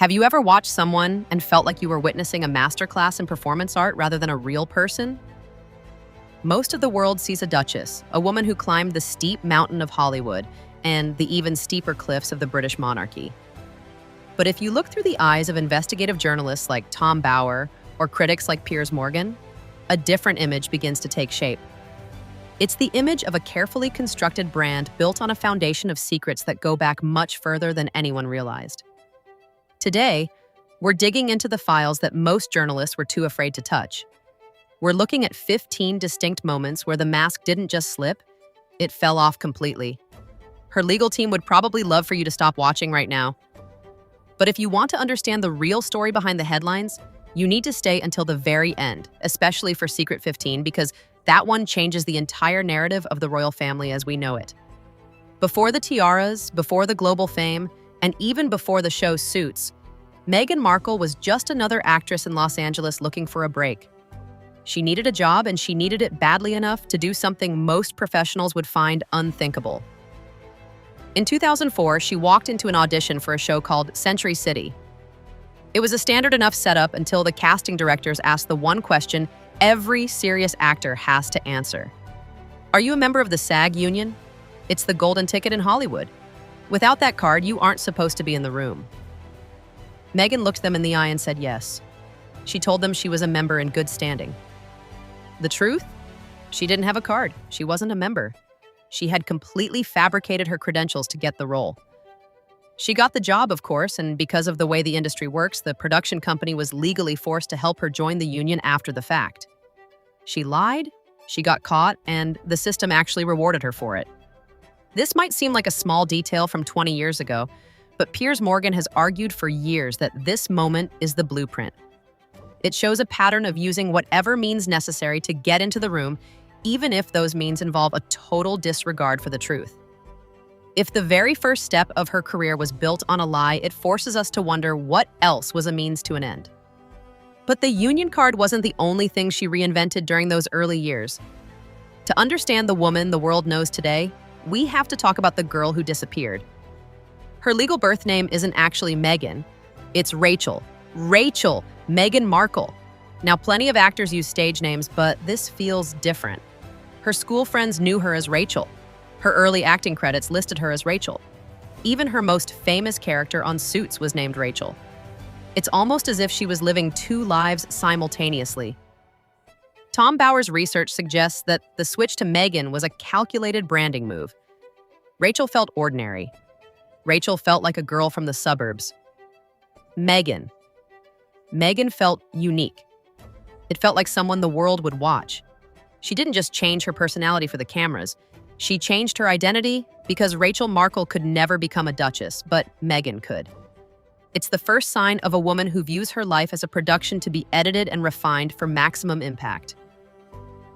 Have you ever watched someone and felt like you were witnessing a masterclass in performance art rather than a real person? Most of the world sees a duchess, a woman who climbed the steep mountain of Hollywood and the even steeper cliffs of the British monarchy. But if you look through the eyes of investigative journalists like Tom Bower or critics like Piers Morgan, a different image begins to take shape. It's the image of a carefully constructed brand built on a foundation of secrets that go back much further than anyone realized. Today, we're digging into the files that most journalists were too afraid to touch. We're looking at 15 distinct moments where the mask didn't just slip, it fell off completely. Her legal team would probably love for you to stop watching right now. But if you want to understand the real story behind the headlines, you need to stay until the very end, especially for Secret 15, because that one changes the entire narrative of the royal family as we know it. Before the tiaras, before the global fame, and even before the show Suits, Meghan Markle was just another actress in Los Angeles looking for a break. She needed a job, and she needed it badly enough to do something most professionals would find unthinkable. In 2004, she walked into an audition for a show called Century City. It was a standard enough setup until the casting directors asked the one question every serious actor has to answer. Are you a member of the SAG union? It's the golden ticket in Hollywood. Without that card, you aren't supposed to be in the room. Meghan looked them in the eye and said yes. She told them she was a member in good standing. The truth? She didn't have a card. She wasn't a member. She had completely fabricated her credentials to get the role. She got the job, of course, and because of the way the industry works, the production company was legally forced to help her join the union after the fact. She lied, she got caught, and the system actually rewarded her for it. This might seem like a small detail from 20 years ago, but Piers Morgan has argued for years that this moment is the blueprint. It shows a pattern of using whatever means necessary to get into the room, even if those means involve a total disregard for the truth. If the very first step of her career was built on a lie, it forces us to wonder what else was a means to an end. But the union card wasn't the only thing she reinvented during those early years. To understand the woman the world knows today, we have to talk about the girl who disappeared. Her legal birth name isn't actually Meghan, it's Rachel. Rachel Meghan Markle. Now, plenty of actors use stage names, but this feels different. Her school friends knew her as Rachel. Her early acting credits listed her as Rachel. Even her most famous character on Suits was named Rachel. It's almost as if she was living two lives simultaneously. Tom Bower's research suggests that the switch to Meghan was a calculated branding move. Rachel felt ordinary. Rachel felt like a girl from the suburbs. Meghan felt unique. It felt like someone the world would watch. She didn't just change her personality for the cameras. She changed her identity because Rachel Markle could never become a duchess, but Meghan could. It's the first sign of a woman who views her life as a production to be edited and refined for maximum impact.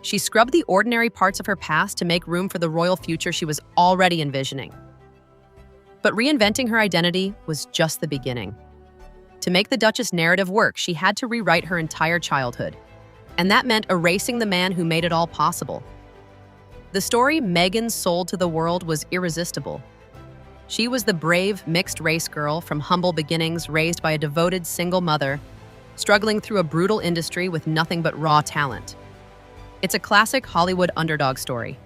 She scrubbed the ordinary parts of her past to make room for the royal future she was already envisioning. But reinventing her identity was just the beginning. To make the Duchess narrative work, she had to rewrite her entire childhood. And that meant erasing the man who made it all possible. The story Meghan sold to the world was irresistible. She was the brave, mixed-race girl from humble beginnings, raised by a devoted single mother, struggling through a brutal industry with nothing but raw talent. It's a classic Hollywood underdog story.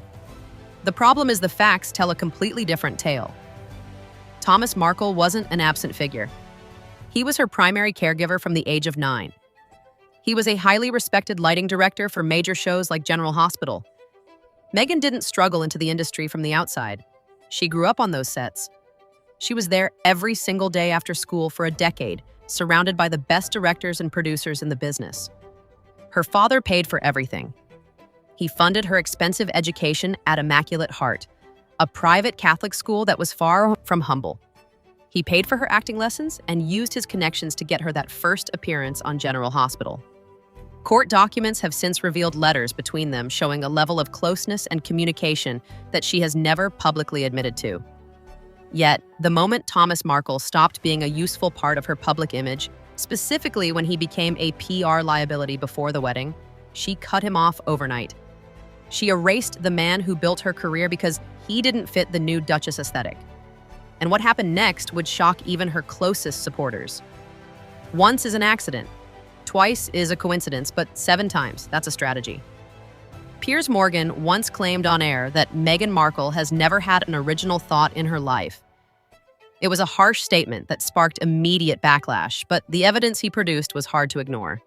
The problem is the facts tell a completely different tale. Thomas Markle wasn't an absent figure. He was her primary caregiver from the age of 9. He was a highly respected lighting director for major shows like General Hospital. Meghan didn't struggle into the industry from the outside. She grew up on those sets. She was there every single day after school for a decade, surrounded by the best directors and producers in the business. Her father paid for everything. He funded her expensive education at Immaculate Heart, a private Catholic school that was far from humble. He paid for her acting lessons and used his connections to get her that first appearance on General Hospital. Court documents have since revealed letters between them showing a level of closeness and communication that she has never publicly admitted to. Yet, the moment Thomas Markle stopped being a useful part of her public image, specifically when he became a PR liability before the wedding, she cut him off overnight. She erased the man who built her career because he didn't fit the new Duchess aesthetic. And what happened next would shock even her closest supporters. Once is an accident. Twice is a coincidence, but 7 times, that's a strategy. Piers Morgan once claimed on air that Meghan Markle has never had an original thought in her life. It was a harsh statement that sparked immediate backlash, but the evidence he produced was hard to ignore.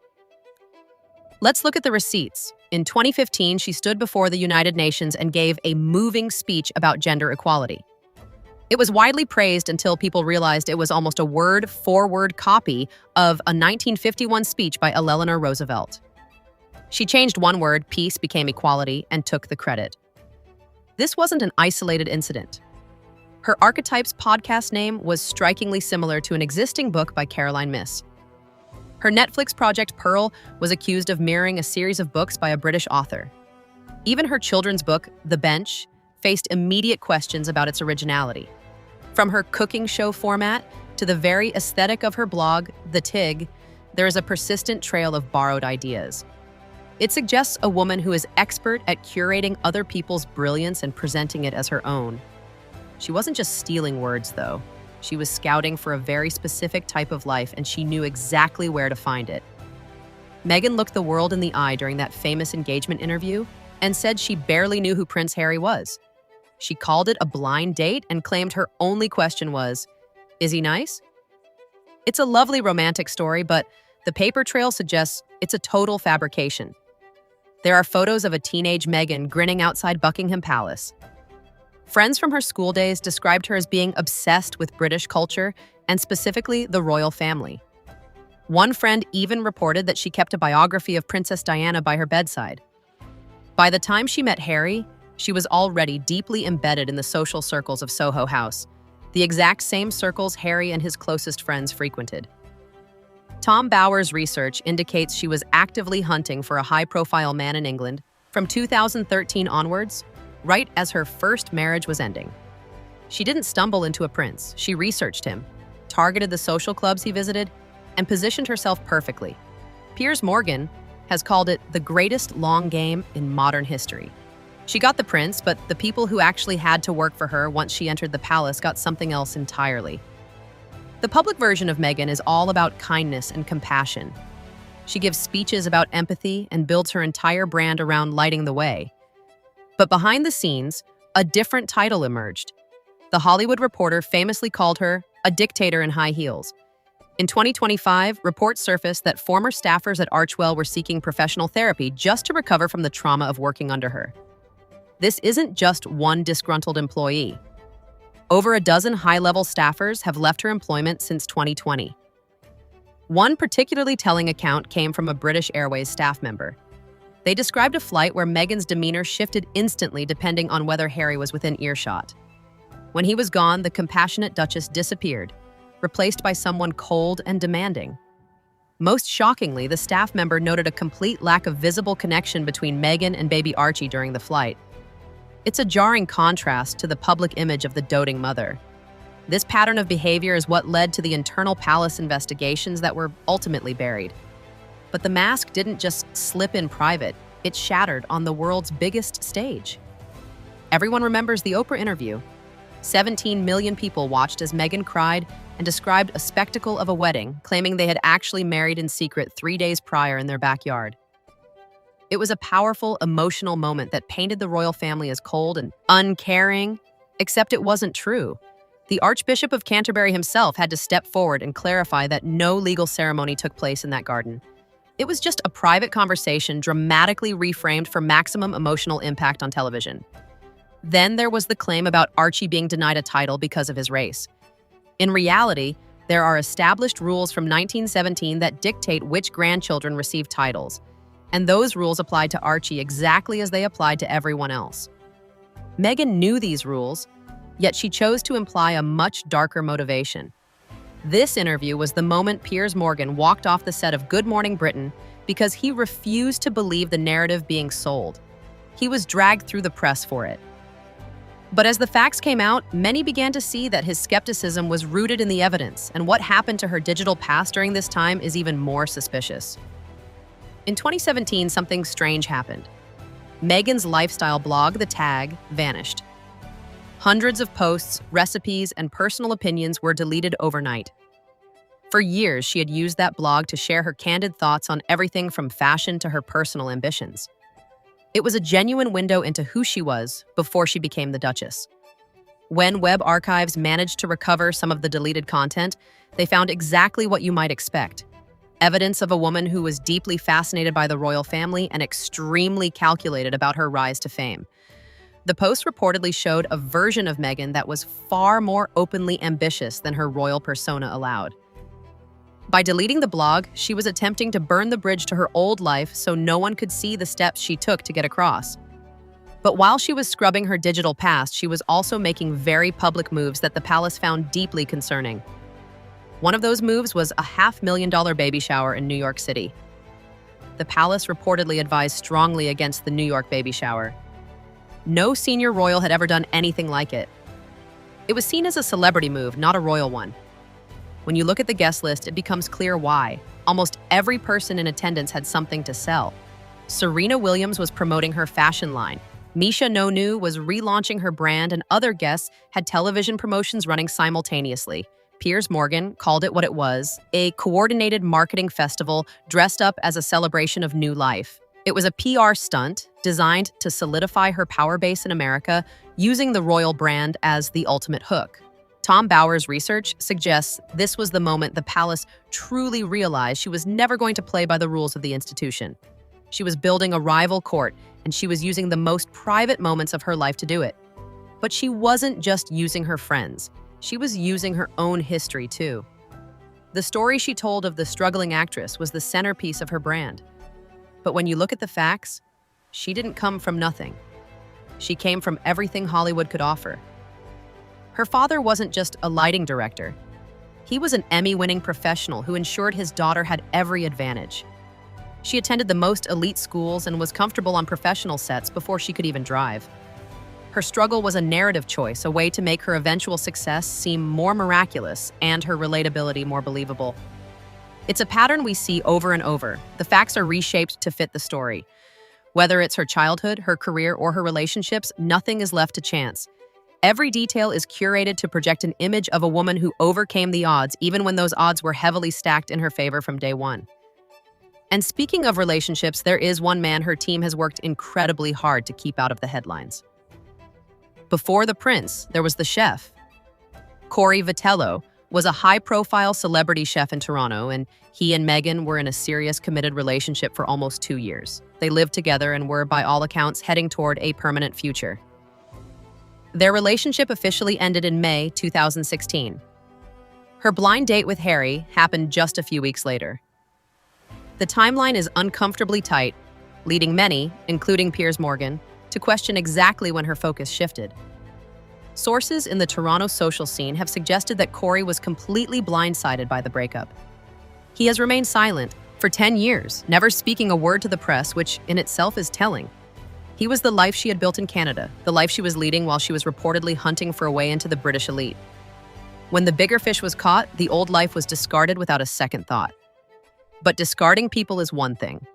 Let's look at the receipts. In 2015, she stood before the United Nations and gave a moving speech about gender equality. It was widely praised until people realized it was almost a word-for-word copy of a 1951 speech by Eleanor Roosevelt. She changed one word, peace became equality, and took the credit. This wasn't an isolated incident. Her Archetypes podcast name was strikingly similar to an existing book by Caroline Myss. Her Netflix project Pearl was accused of mirroring a series of books by a British author. Even her children's book, The Bench, faced immediate questions about its originality. From her cooking show format to the very aesthetic of her blog, The Tig, there is a persistent trail of borrowed ideas. It suggests a woman who is expert at curating other people's brilliance and presenting it as her own. She wasn't just stealing words, though. She was scouting for a very specific type of life, and she knew exactly where to find it. Meghan looked the world in the eye during that famous engagement interview and said she barely knew who Prince Harry was. She called it a blind date and claimed her only question was, "Is he nice?" It's a lovely romantic story, but the paper trail suggests it's a total fabrication. There are photos of a teenage Meghan grinning outside Buckingham Palace. Friends from her school days described her as being obsessed with British culture and specifically the royal family. One friend even reported that she kept a biography of Princess Diana by her bedside. By the time she met Harry, she was already deeply embedded in the social circles of Soho House, the exact same circles Harry and his closest friends frequented. Tom Bower's research indicates she was actively hunting for a high-profile man in England from 2013 onwards, right as her first marriage was ending. She didn't stumble into a prince. She researched him, targeted the social clubs he visited, and positioned herself perfectly. Piers Morgan has called it the greatest long game in modern history. She got the prince, but the people who actually had to work for her once she entered the palace got something else entirely. The public version of Meghan is all about kindness and compassion. She gives speeches about empathy and builds her entire brand around lighting the way. But behind the scenes, a different title emerged. The Hollywood Reporter famously called her a dictator in high heels. In 2025, reports surfaced that former staffers at Archewell were seeking professional therapy just to recover from the trauma of working under her. This isn't just one disgruntled employee. Over a dozen high-level staffers have left her employment since 2020. One particularly telling account came from a British Airways staff member. They described a flight where Meghan's demeanor shifted instantly depending on whether Harry was within earshot. When he was gone, the compassionate Duchess disappeared, replaced by someone cold and demanding. Most shockingly, the staff member noted a complete lack of visible connection between Meghan and baby Archie during the flight. It's a jarring contrast to the public image of the doting mother. This pattern of behavior is what led to the internal palace investigations that were ultimately buried. But the mask didn't just slip in private, it shattered on the world's biggest stage. Everyone remembers the Oprah interview. 17 million people watched as Meghan cried and described a spectacle of a wedding, claiming they had actually married in secret 3 days prior in their backyard. It was a powerful, emotional moment that painted the royal family as cold and uncaring, except it wasn't true. The Archbishop of Canterbury himself had to step forward and clarify that no legal ceremony took place in that garden. It was just a private conversation dramatically reframed for maximum emotional impact on television. Then there was the claim about Archie being denied a title because of his race. In reality, there are established rules from 1917 that dictate which grandchildren receive titles, and those rules applied to Archie exactly as they applied to everyone else. Meghan knew these rules, yet she chose to imply a much darker motivation. This interview was the moment Piers Morgan walked off the set of Good Morning Britain because he refused to believe the narrative being sold. He was dragged through the press for it. But as the facts came out, many began to see that his skepticism was rooted in the evidence, and what happened to her digital past during this time is even more suspicious. In 2017, something strange happened. Meghan's lifestyle blog, The Tag, vanished. Hundreds of posts, recipes, and personal opinions were deleted overnight. For years, she had used that blog to share her candid thoughts on everything from fashion to her personal ambitions. It was a genuine window into who she was before she became the Duchess. When web archives managed to recover some of the deleted content, they found exactly what you might expect: evidence of a woman who was deeply fascinated by the royal family and extremely calculated about her rise to fame. The post reportedly showed a version of Meghan that was far more openly ambitious than her royal persona allowed. By deleting the blog, she was attempting to burn the bridge to her old life so no one could see the steps she took to get across. But while she was scrubbing her digital past, she was also making very public moves that the palace found deeply concerning. One of those moves was a $500,000 baby shower in New York City. The palace reportedly advised strongly against the New York baby shower. No senior royal had ever done anything like it. It was seen as a celebrity move, not a royal one. When you look at the guest list, it becomes clear why. Almost every person in attendance had something to sell. Serena Williams was promoting her fashion line. Misha Nonu was relaunching her brand, and other guests had television promotions running simultaneously. Piers Morgan called it what it was: a coordinated marketing festival dressed up as a celebration of new life. It was a PR stunt designed to solidify her power base in America, using the royal brand as the ultimate hook. Tom Bower's research suggests this was the moment the palace truly realized she was never going to play by the rules of the institution. She was building a rival court, and she was using the most private moments of her life to do it. But she wasn't just using her friends. She was using her own history, too. The story she told of the struggling actress was the centerpiece of her brand. But when you look at the facts, she didn't come from nothing. She came from everything Hollywood could offer. Her father wasn't just a lighting director. He was an Emmy-winning professional who ensured his daughter had every advantage. She attended the most elite schools and was comfortable on professional sets before she could even drive. Her struggle was a narrative choice, a way to make her eventual success seem more miraculous and her relatability more believable. It's a pattern we see over and over. The facts are reshaped to fit the story. Whether it's her childhood, her career, or her relationships, nothing is left to chance. Every detail is curated to project an image of a woman who overcame the odds, even when those odds were heavily stacked in her favor from day one. And speaking of relationships, there is one man her team has worked incredibly hard to keep out of the headlines. Before the prince, there was the chef. Corey Vitello was a high-profile celebrity chef in Toronto, and he and Meghan were in a serious, committed relationship for almost 2 years. They lived together and were, by all accounts, heading toward a permanent future. Their relationship officially ended in May 2016. Her blind date with Harry happened just a few weeks later. The timeline is uncomfortably tight, leading many, including Piers Morgan, to question exactly when her focus shifted. Sources in the Toronto social scene have suggested that Corey was completely blindsided by the breakup. He has remained silent for 10 years, never speaking a word to the press, which in itself is telling. He was the life she had built in Canada, the life she was leading while she was reportedly hunting for a way into the British elite. When the bigger fish was caught, the old life was discarded without a second thought. But discarding people is one thing.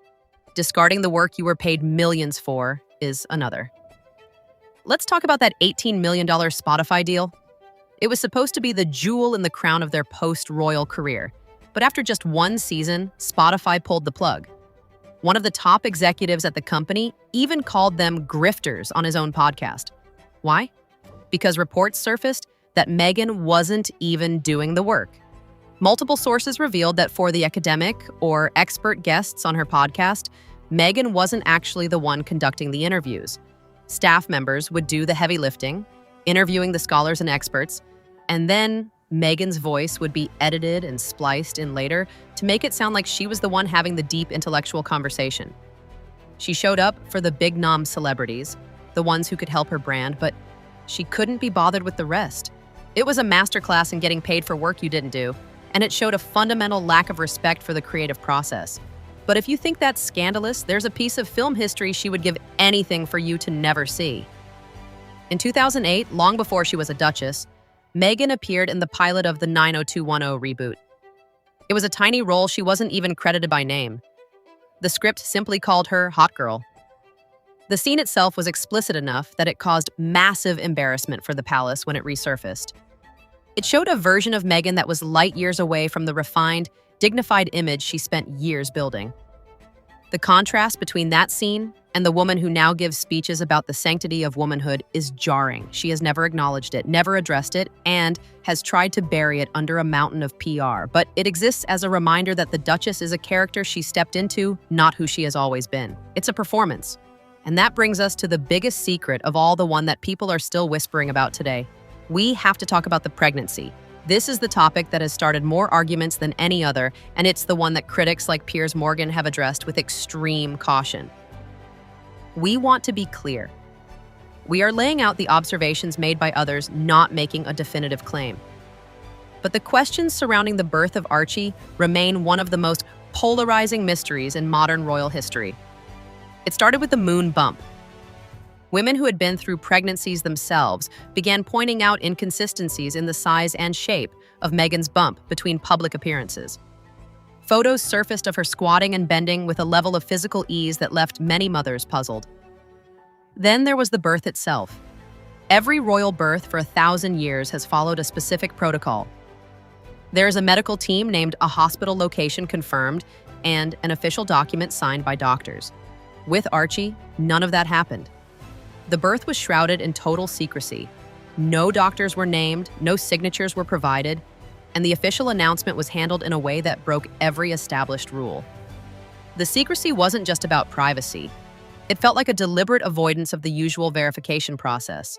Discarding the work you were paid millions for is another. Let's talk about that $18 million Spotify deal. It was supposed to be the jewel in the crown of their post-royal career. But after just one season, Spotify pulled the plug. One of the top executives at the company even called them grifters on his own podcast. Why? Because reports surfaced that Meghan wasn't even doing the work. Multiple sources revealed that for the academic or expert guests on her podcast, Meghan wasn't actually the one conducting the interviews. Staff members would do the heavy lifting, interviewing the scholars and experts, and then Meghan's voice would be edited and spliced in later to make it sound like she was the one having the deep intellectual conversation. She showed up for the big nom celebrities, the ones who could help her brand, but she couldn't be bothered with the rest. It was a masterclass in getting paid for work you didn't do, and it showed a fundamental lack of respect for the creative process. But if you think that's scandalous, there's a piece of film history she would give anything for you to never see. In 2008, long before she was a duchess, Meghan appeared in the pilot of the 90210 reboot. It was a tiny role she wasn't even credited by name. The script simply called her Hot Girl. The scene itself was explicit enough that it caused massive embarrassment for the palace when it resurfaced. It showed a version of Meghan that was light years away from the refined, dignified image she spent years building. The contrast between that scene and the woman who now gives speeches about the sanctity of womanhood is jarring. She has never acknowledged it, never addressed it, and has tried to bury it under a mountain of PR. But it exists as a reminder that the Duchess is a character she stepped into, not who she has always been. It's a performance. And that brings us to the biggest secret of all, the one that people are still whispering about today. We have to talk about the pregnancy. This is the topic that has started more arguments than any other, and it's the one that critics like Piers have addressed with extreme caution. We want to be clear. We are laying out the observations made by others, not making a definitive claim. But the questions surrounding the birth of Archie remain one of the most polarizing mysteries in modern royal history. It started with the moon bump. Women who had been through pregnancies themselves began pointing out inconsistencies in the size and shape of Meghan's bump between public appearances. Photos surfaced of her squatting and bending with a level of physical ease that left many mothers puzzled. Then there was the birth itself. Every royal birth for 1,000 years has followed a specific protocol. There is a medical team named a hospital location confirmed and an official document signed by doctors. With Archie, none of that happened. The birth was shrouded in total secrecy. No doctors were named, no signatures were provided, and the official announcement was handled in a way that broke every established rule. The secrecy wasn't just about privacy. It felt like a deliberate avoidance of the usual verification process.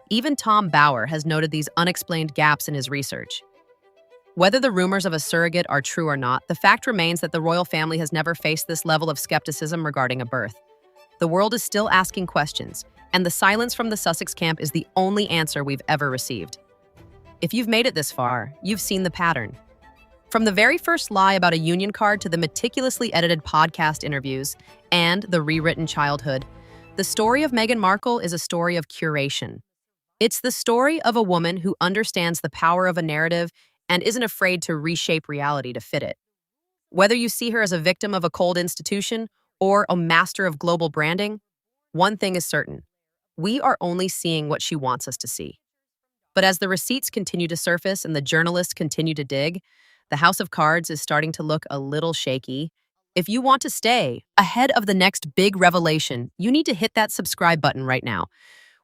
Even Tom Bauer has noted these unexplained gaps in his research. Whether the rumors of a surrogate are true or not, the fact remains that the royal family has never faced this level of skepticism regarding a birth. The world is still asking questions, and the silence from the Sussex camp is the only answer we've ever received. If you've made it this far, you've seen the pattern. From the very first lie about a union card to the meticulously edited podcast interviews and the rewritten childhood, the story of Meghan Markle is a story of curation. It's the story of a woman who understands the power of a narrative and isn't afraid to reshape reality to fit it. Whether you see her as a victim of a cold institution or a master of global branding, one thing is certain: we are only seeing what she wants us to see. But as the receipts continue to surface and the journalists continue to dig, the House of Cards is starting to look a little shaky. If you want to stay ahead of the next big revelation, you need to hit that subscribe button right now.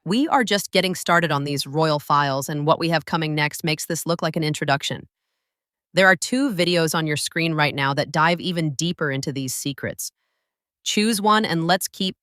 We are just getting started on these royal files, and what we have coming next makes this look like an introduction. There are 2 videos on your screen right now that dive even deeper into these secrets. Choose one and let's keep